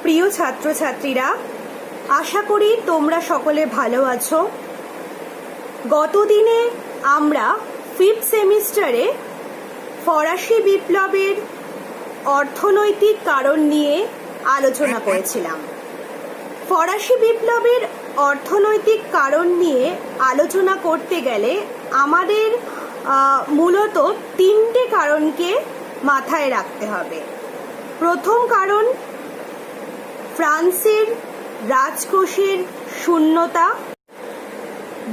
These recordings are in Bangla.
প্রিয় ছাত্রছাত্রীরা, আশা করি তোমরা সকলে ভালো আছো। গতদিনে আমরা 5th সেমিস্টারে ফরাসি বিপ্লবের অর্থনৈতিক কারণ নিয়ে আলোচনা করেছিলাম। ফরাসি বিপ্লবের অর্থনৈতিক কারণ নিয়ে আলোচনা করতে গেলে আমাদের মূলত 3টে কারণকে মাথায় রাখতে হবে। প্রথম কারণ ফ্রান্সের রাজকোষের শূন্যতা,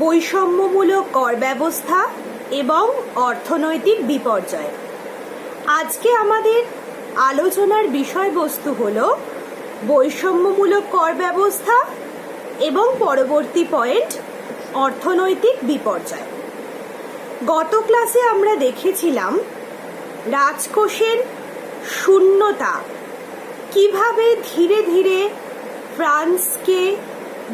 বৈষম্যমূলক কর ব্যবস্থা এবং অর্থনৈতিক বিপর্যয়। আজকে আমাদের আলোচনার বিষয়বস্তু হল বৈষম্যমূলক কর ব্যবস্থা এবং পরবর্তী পয়েন্ট অর্থনৈতিক বিপর্যয়। গত ক্লাসে আমরা দেখেছিলাম রাজকোষের শূন্যতা কিভাবে ধীরে ধীরে ফ্রান্সকে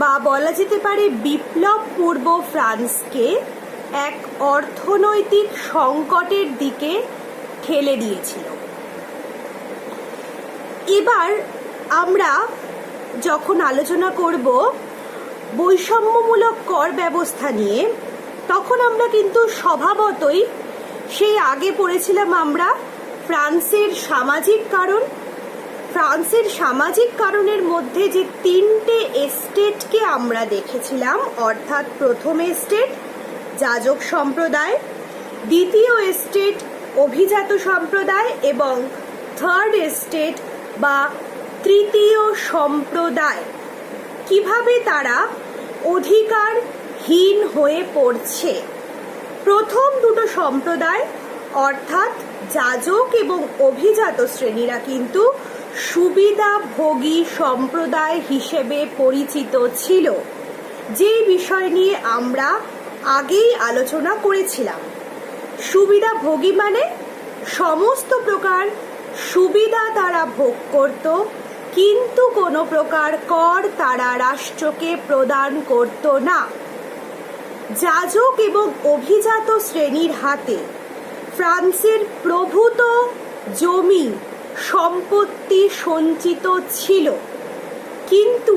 বা বলা যেতে পারে বিপ্লব পূর্ব ফ্রান্সকে এক অর্থনৈতিক সংকটের দিকে ঠেলে দিয়েছিল। এবার আমরা যখন আলোচনা করব বৈষম্যমূলক কর ব্যবস্থা নিয়ে, তখন আমরা কিন্তু স্বভাবতই সেই আগে পড়েছিলাম আমরা ফ্রান্সের সামাজিক কারণ। ফ্রান্সের সামাজিক কারণের মধ্যে যে 3টে এস্টেটকে আমরা দেখেছিলাম, অর্থাৎ প্রথম এস্টেট যাজক সম্প্রদায়, দ্বিতীয় এস্টেট অভিজাত সম্প্রদায় এবং থার্ড এস্টেট বা তৃতীয় সম্প্রদায়, কিভাবে তারা অধিকারহীন হয়ে পড়ছে। প্রথম দুটো সম্প্রদায় অর্থাৎ যাজক এবং অভিজাত শ্রেণীরা কিন্তু সুবিধাভোগী সম্প্রদায় হিসেবে পরিচিত ছিল, যে বিষয় নিয়ে আমরা আগেই আলোচনা করেছিলাম। সুবিধাভোগী মানে সমস্ত প্রকার সুবিধা তারা ভোগ করত, কিন্তু কোনো প্রকার কর তারা রাষ্ট্রকে প্রদান করত না। যাজক এবং অভিজাত শ্রেণীর হাতে ফ্রান্সের প্রভূত জমি সম্পত্তি সঞ্চিত ছিল, কিন্তু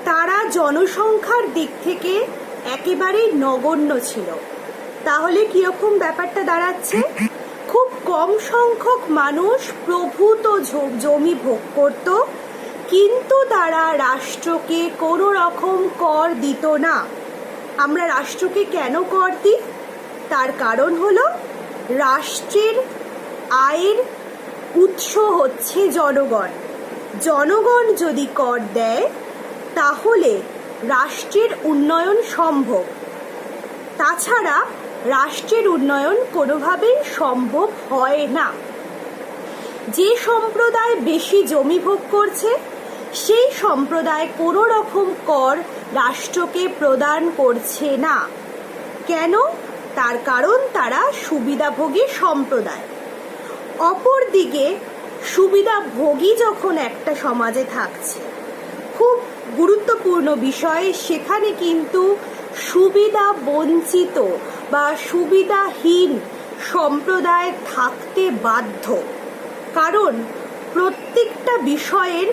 তারা জনসংখ্যার দিক থেকে একেবারেই নগণ্য ছিল। তাহলে কিরকম ব্যাপারটা দাঁড়াচ্ছে? খুব কম সংখ্যক মানুষ প্রভূত জমি ভোগ করত, কিন্তু তারা রাষ্ট্রকে কোনো রকম কর দিত না। আমরা রাষ্ট্রকে কেন কর দিই? তার কারণ হলো রাষ্ট্রের আয়ের উৎস হচ্ছে জনগণ। জনগণ যদি কর দেয় তাহলে রাষ্ট্রের উন্নয়ন সম্ভব। তাছাড়া রাষ্ট্রের উন্নয়ন কোনোভাবেই সম্ভব হয় না। যে সম্প্রদায় বেশি জমি ভোগ করছে সেই সম্প্রদায় কোনো রকম কর রাষ্ট্রকে প্রদান করছে না। কেন? তার কারণ তারা সুবিধাভোগী সম্প্রদায়। অপরদিকে সুবিধাভোগী যখন একটা সমাজে থাকছে, খুব গুরুত্বপূর্ণ বিষয়, সেখানে কিন্তু সুবিধা বঞ্চিত বা সুবিধাহীন সম্প্রদায় থাকতে বাধ্য। কারণ প্রত্যেকটা বিষয়ের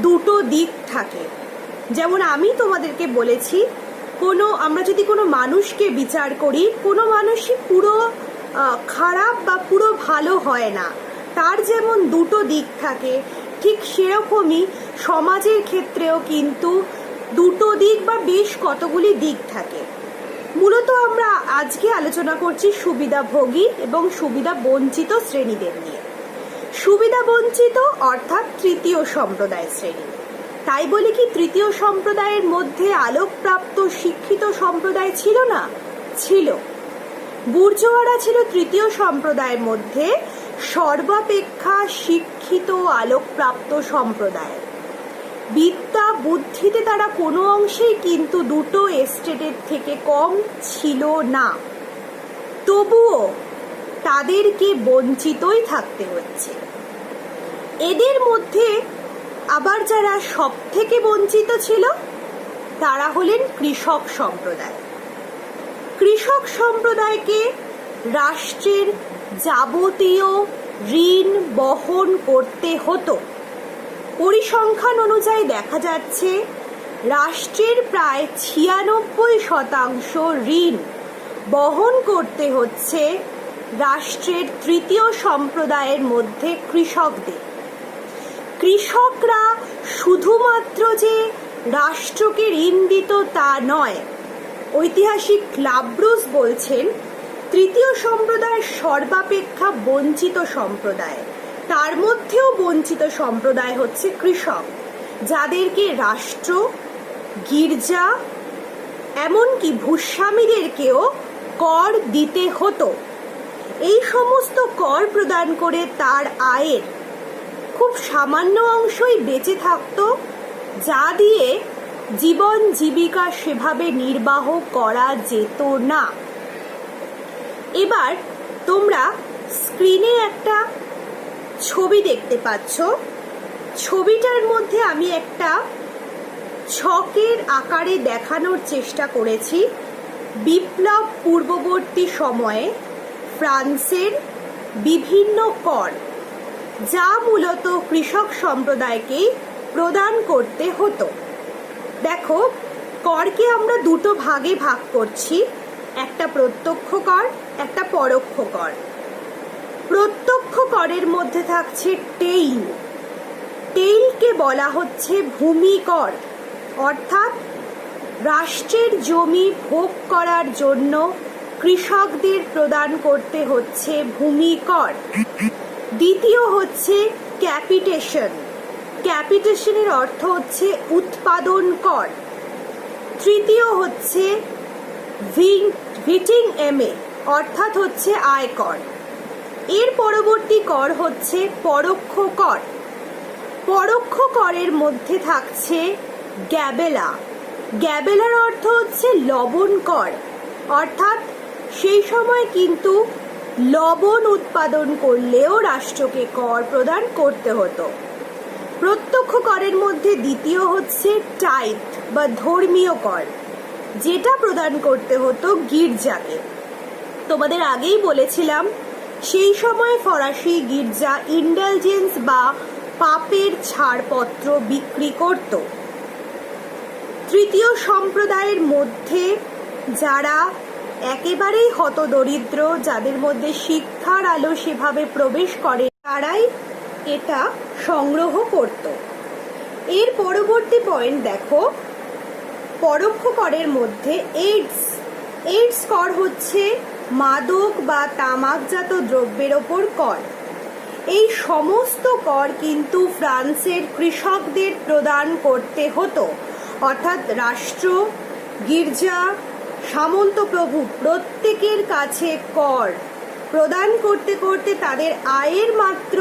দুটো দিক থাকে। যেমন আমি তোমাদেরকে বলেছি, আমরা যদি কোনো মানুষকে বিচার করি, কোনো মানুষই পুরো খারাপ বা পুরো ভালো হয় না। তার যেমন দুটো দিক থাকে, ঠিক সেরকমই সমাজের ক্ষেত্রেও কিন্তু দুটো দিক বা বেশ কতগুলি দিক থাকে। মূলত আমরা আজকে আলোচনা করছি সুবিধাভোগী এবং সুবিধা বঞ্চিত শ্রেণীদের নিয়ে। সুবিধা বঞ্চিত অর্থাৎ তৃতীয় সম্প্রদায় শ্রেণী। তাই বলে কি তৃতীয় সম্প্রদায়ের মধ্যে আলোকপ্রাপ্ত শিক্ষিত সম্প্রদায় ছিল না? ছিল। বুর্জোয়ারা ছিল তৃতীয় সম্প্রদায়ের মধ্যে সর্বাপেক্ষা শিক্ষিত আলোকপ্রাপ্ত সম্প্রদায়। বিদ্যা বুদ্ধিতে তারা কোনো অংশেই কিন্তু দুটো এস্টেটের থেকে কম ছিল না। তবুও তাদেরকে বঞ্চিতই থাকতে হচ্ছে। এদের মধ্যে আবার যারা সব থেকে বঞ্চিত ছিল তারা হলেন কৃষক সম্প্রদায়। কৃষক সম্প্রদায়কে রাষ্ট্রের যাবতীয় ঋণ বহন করতে হতো। পরিসংখ্যান অনুযায়ী দেখা যাচ্ছে রাষ্ট্রের প্রায় 96% ঋণ বহন করতে হচ্ছে রাষ্ট্রের তৃতীয় সম্প্রদায়ের মধ্যে কৃষকদের। কৃষকরা শুধুমাত্র যে রাষ্ট্রকে ঋণ দিত তা নয়, ঐতিহাসিক লাব্রুস বলছেন তৃতীয় সম্প্রদায় সর্বাপেক্ষা বঞ্চিত সম্প্রদায়। তার মধ্যেও বঞ্চিত সম্প্রদায় হচ্ছে কৃষক, যাদেরকে রাষ্ট্র, গির্জা, এমনকি ভূস্বামীদেরকেও কর দিতে হতো। এই সমস্ত কর প্রদান করে তার আয়ের খুব সামান্য অংশই বেঁচে থাকতো, যা দিয়ে জীবন জীবিকা সেভাবে নির্বাহ করা যেত না। এবার তোমরা স্ক্রিনে একটা ছবি দেখতে পাচ্ছ। ছবিটার মধ্যে আমি একটা ছকের আকারে দেখানোর চেষ্টা করেছি বিপ্লব পূর্ববর্তী সময়ে ফ্রান্সের বিভিন্ন কর, যা মূলত কৃষক সম্প্রদায়কে প্রদান করতে হতো। দেখো, করকে আমরা দুটো ভাগে ভাগ করছি, একটা প্রত্যক্ষ কর, একটা পরোক্ষ কর। প্রত্যক্ষ করের মধ্যে থাকছে টেইল। টেইলকে বলা হচ্ছে ভূমি কর, অর্থাৎ রাষ্ট্রের জমি ভোগ করার জন্য কৃষকদের প্রদান করতে হচ্ছে ভূমি কর। দ্বিতীয় হচ্ছে ক্যাপিটেশন। ক্যাপিটেশনের অর্থ হচ্ছে উৎপাদন কর। তৃতীয় হচ্ছে ভিটিং এমে, অর্থাৎ হচ্ছে আয়কর। এর পরবর্তী কর হচ্ছে পরোক্ষ কর। পরোক্ষ করের মধ্যে থাকছে গ্যাবেলা। গ্যাবেলার অর্থ হচ্ছে লবণ কর, অর্থাৎ সেই সময় কিন্তু লবণ উৎপাদন করলেও রাষ্ট্রকে কর প্রদান করতে হতো। প্রত্যক্ষ করের মধ্যে দ্বিতীয় হচ্ছে টাইথ বা ধর্মীয় কর, যেটা প্রদান করতে হতো গির্জাকে। তোমাদের আগেই বলেছিলাম সেই সময় ফরাসি গির্জা ইন্ডালজেন্স বা পাপের ছাড়পত্র বিক্রি করত। তৃতীয় সম্প্রদায়ের মধ্যে যারা একেবারেই হতদরিদ্র, যাদের মধ্যে শিক্ষার আলো সেভাবে প্রবেশ করে, তারাই এটা সংগ্রহ করত। এর পরবর্তী পয়েন্ট দেখো, পরোক্ষ করের মধ্যে এইডস কর হচ্ছে মাদক বা তামাকজাত দ্রব্যের ওপর কর। এই সমস্ত কর কিন্তু ফ্রান্সের কৃষকদের প্রদান করতে হতো, অর্থাৎ রাষ্ট্র, গির্জা, সামন্ত প্রভু প্রত্যেকের কাছে কর প্রদান করতে করতে তাদের আয়ের মাত্র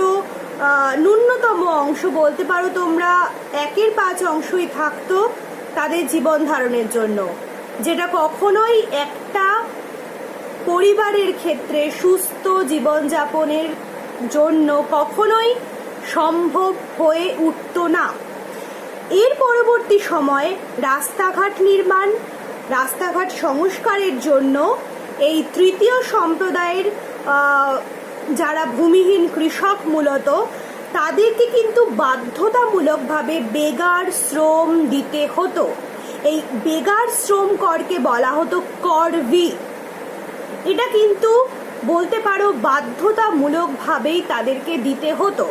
ন্যূনতম অংশ, বলতে পারো তোমরা 1/5 অংশই থাকতো তাদের জীবন ধারণের জন্য, যেটা কখনোই একটা পরিবারের ক্ষেত্রে সুস্থ জীবনযাপনের জন্য কখনোই সম্ভব হয়ে উঠত না। এর পরবর্তী সময়ে রাস্তাঘাট নির্মাণ, রাস্তাঘাট সংস্কারের জন্য এই তৃতীয় সম্প্রদায়ের যারা ভূমিহীন কৃষক মূলত, তাদেরকে কিন্তু বাধ্যতামূলকভাবে বেগার শ্রম দিতে হতো। এই বেগার শ্রম করকে বলা হতো করভি। এটা কিন্তু বলতে পারো বাধ্যতামূলকভাবেই তাদেরকে দিতে হতো,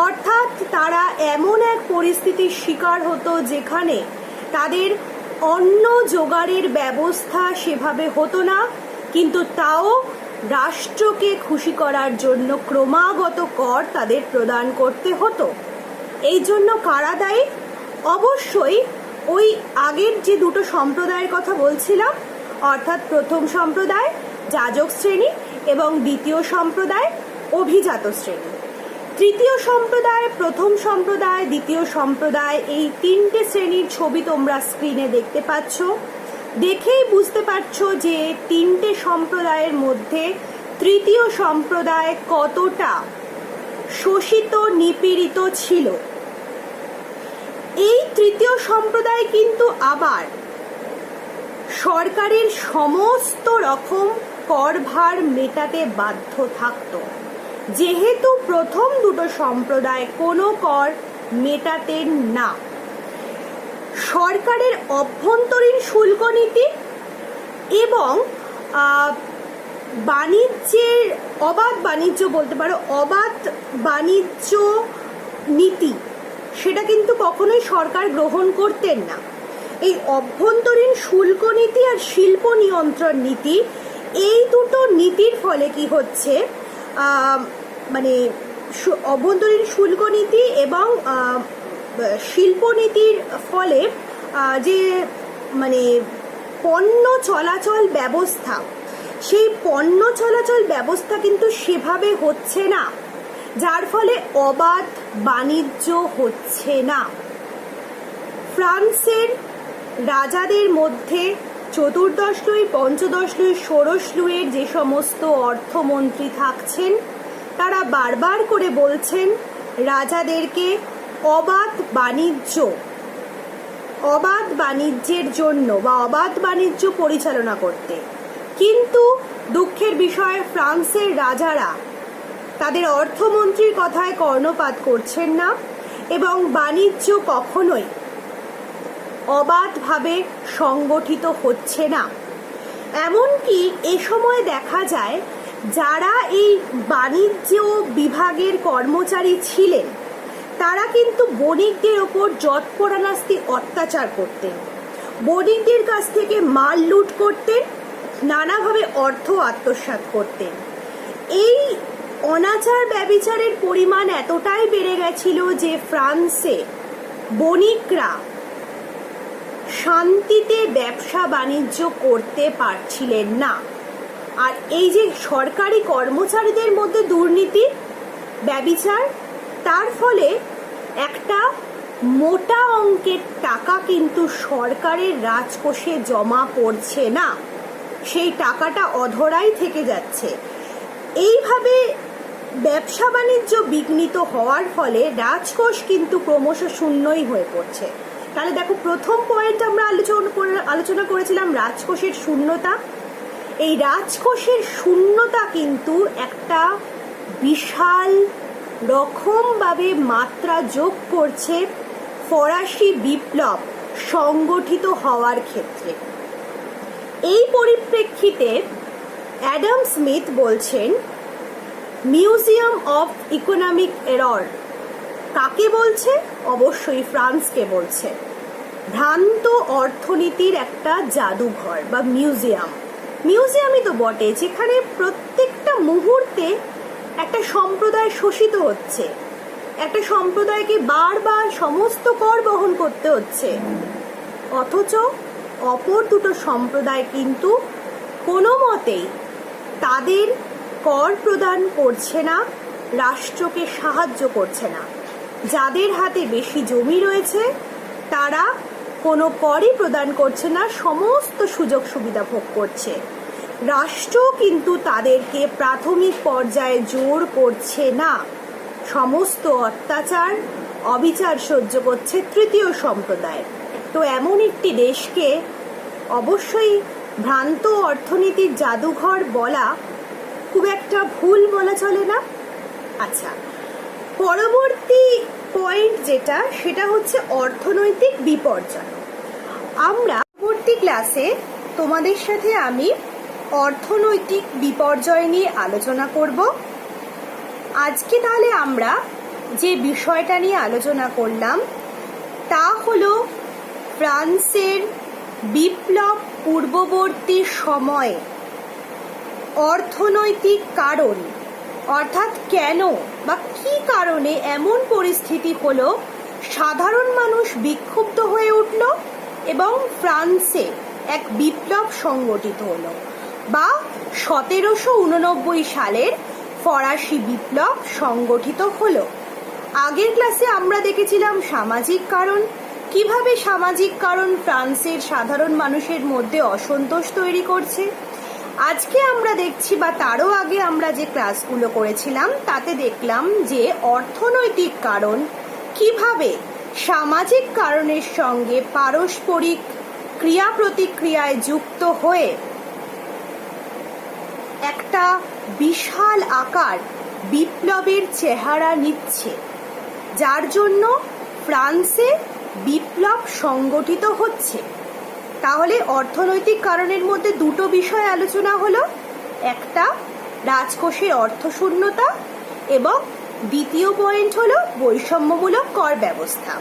অর্থাৎ তারা এমন এক পরিস্থিতির শিকার হতো যেখানে তাদের অন্ন জোগাড়ের ব্যবস্থা সেভাবে হতো না, কিন্তু তাও রাষ্ট্রকে খুশি করার জন্য ক্রমাগত কর তাদের প্রদান করতে হতো। এই জন্য কারা দায়ী? অবশ্যই ওই আগের যে দুটো সম্প্রদায়ের কথা বলছিলাম, অর্থাৎ প্রথম সম্প্রদায় যাজক শ্রেণী এবং দ্বিতীয় সম্প্রদায় অভিজাত শ্রেণী। তৃতীয় সম্প্রদায়, প্রথম সম্প্রদায়, দ্বিতীয় সম্প্রদায়, এই তিনটে শ্রেণীর ছবি তোমরা স্ক্রিনে দেখতে পাচ্ছ। দেখেই বুঝতে পারছো যে তিনটে সম্প্রদায়ের মধ্যে তৃতীয় সম্প্রদায় কতটা শোষিত, নিপীড়িত ছিল। এই তৃতীয় সম্প্রদায় কিন্তু আবার সরকারের সমস্ত রকম করভার মেটাতে বাধ্য থাকত। যেহেতু প্রথম দুটো সম্প্রদায় কোনো কর মেটাতেন না। সরকারের অভ্যন্তরীণ শুল্ক নীতি এবং বাণিজ্যের অবাধ বাণিজ্য বলতে পারো, অবাধ বাণিজ্য নীতি সেটা কিন্তু কখনোই সরকার গ্রহণ করতেন না। এই অভ্যন্তরীণ শুল্ক নীতি আর শিল্প নিয়ন্ত্রণ নীতি, এই দুটো নীতির ফলে কি হচ্ছে, মানে অভ্যন্তরীণ শুল্ক নীতি এবং শিল্পনীতির ফলে যে মানে পণ্য চলাচল ব্যবস্থা, সেই পণ্য চলাচল ব্যবস্থা কিন্তু সেভাবে হচ্ছে না, যার ফলে অবাধ বাণিজ্য হচ্ছে না। ফ্রান্সের রাজাদের মধ্যে চতুর্দশ লুই, পঞ্চদশ লুই, ষোড়শ লুইয়ের যে সমস্ত অর্থমন্ত্রী থাকছেন, তারা বারবার করে বলছেন রাজাদেরকে অবাধ বাণিজ্যের জন্য বা অবাধ বাণিজ্য পরিচালনা করতে। কিন্তু দুঃখের বিষয়, ফ্রান্সের রাজারা তাদের অর্থমন্ত্রীর কথায় কর্ণপাত করছেন না এবং বাণিজ্য কখনোই অবাধভাবে সংগঠিত হচ্ছে না। এমনকি এ সময় দেখা যায় যারা এই বাণিজ্য বিভাগের কর্মচারী ছিলেন, তারা কিন্তু বণিকদের ওপর যৎপরানাস্তি অত্যাচার করতেন, বণিকদের কাছ থেকে মাল লুট করতেন, নানাভাবে অর্থ আত্মসাৎ করতেন। এই অনাচার ব্যভিচারের পরিমাণ এতটাই বেড়ে গেছিল যে ফ্রান্সে বণিকরা শান্তিতে ব্যবসা বাণিজ্য করতে পারছিলেন না। আর এই যে সরকারি কর্মচারীদের মধ্যে দুর্নীতি, ব্যভিচার, তার ফলে একটা মোটা অঙ্কের টাকা কিন্তু সরকারের রাজকোষে জমা পড়ছে না, সেই টাকাটা অধরাই থেকে যাচ্ছে। এইভাবে ব্যবসা বাণিজ্য বিঘ্নিত হওয়ার ফলে রাজকোষ কিন্তু ক্রমশ শূন্যই হয়ে পড়ছে। তাহলে দেখো, প্রথম পয়েন্ট আমরা আলোচনা করেছিলাম রাজকোষের শূন্যতা। এই রাজকোষের শূন্যতা কিন্তু একটা বিশাল রকমভাবে মাত্রা যোগ করছে ফরাসি বিপ্লব সংগঠিত হওয়ার ক্ষেত্রে। এই পরিপ্রেক্ষিতে অ্যাডাম স্মিথ বলছেন মিউজিয়াম অফ ইকোনমিক এরর। কাকে বলছে? অবশ্যই ফ্রান্সকে বলছে। ভ্রান্ত অর্থনীতির একটা জাদুঘর বা মিউজিয়ামই তো বটে, যেখানে প্রত্যেকটা মুহূর্তে একটা সম্প্রদায় শোষিত হচ্ছে, একটা সম্প্রদায়কে বারবার সমস্ত কর বহন করতে হচ্ছে, অথচ অপর দুটো সম্প্রদায় কিন্তু কোনো মতেই তাদের কর প্রদান করছে না, রাষ্ট্রকে সাহায্য করছে না। যাদের হাতে বেশি জমি রয়েছে তারা কোনো করই প্রদান করছে না, সমস্ত সুযোগ সুবিধা ভোগ করছে। রাষ্ট্র কিন্তু তাদেরকে প্রাথমিক পর্যায়ে জোর করছে না, সমস্ত অত্যাচার অবিচার সহ্য করছে তৃতীয় সম্প্রদায়। তো এমন একটি দেশকে অবশ্যই ভ্রান্ত অর্থনীতির জাদুঘর বলা খুব একটা ভুল বলা চলে না। আচ্ছা, পরবর্তী পয়েন্ট যেটা, সেটা হচ্ছে অর্থনৈতিক বিপর্যয়। আমরা পরবর্তী ক্লাসে তোমাদের সাথে আমি অর্থনৈতিক বিপর্যয় নিয়ে আলোচনা করব। আজকে তাহলে আমরা যে বিষয়টা নিয়ে আলোচনা করলাম তা হলো ফ্রান্সের বিপ্লব পূর্ববর্তী সময়ে অর্থনৈতিক কারণ, অর্থাৎ কেন বা কী কারণে এমন পরিস্থিতি হলো সাধারণ মানুষ বিক্ষুব্ধ হয়ে উঠল এবং ফ্রান্সে এক বিপ্লব সংগঠিত হলো, বা 1789 সালের ফরাসি বিপ্লব সংগঠিত হলো। আগের ক্লাসে আমরা দেখেছিলাম সামাজিক কারণ, কিভাবে সামাজিক কারণ ফ্রান্সের সাধারণ মানুষের মধ্যে অসন্তোষ তৈরি করছে। আজকে আমরা দেখছি, বা তারও আগে আমরা যে ক্লাসগুলো করেছিলাম তাতে দেখলাম যে অর্থনৈতিক কারণ কিভাবে সামাজিক কারণের সঙ্গে পারস্পরিক ক্রিয়া প্রতিক্রিয়ায় যুক্ত হয়ে একটা বিশাল আকার বিপ্লবের চেহারা নিচ্ছে, যার জন্য ফ্রান্সে বিপ্লব সংগঠিত হচ্ছে। তাহলে অর্থনৈতিক কারণের মধ্যে দুটো বিষয় আলোচনা হলো, একটা রাজকোষের অর্থশূন্যতা এবং দ্বিতীয় পয়েন্ট হলো বৈষম্যমূলক কর ব্যবস্থা।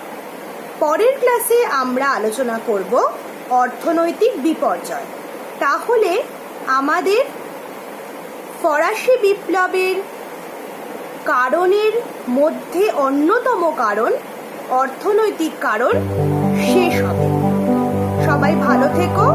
পরের ক্লাসে আমরা আলোচনা করব অর্থনৈতিক বিপর্যয়। তাহলে আমাদের ফরাসি বিপ্লবের কারণের মধ্যে অন্যতম কারণ অর্থনৈতিক কারণ শেষ হবে। সবাই ভালো থেকো।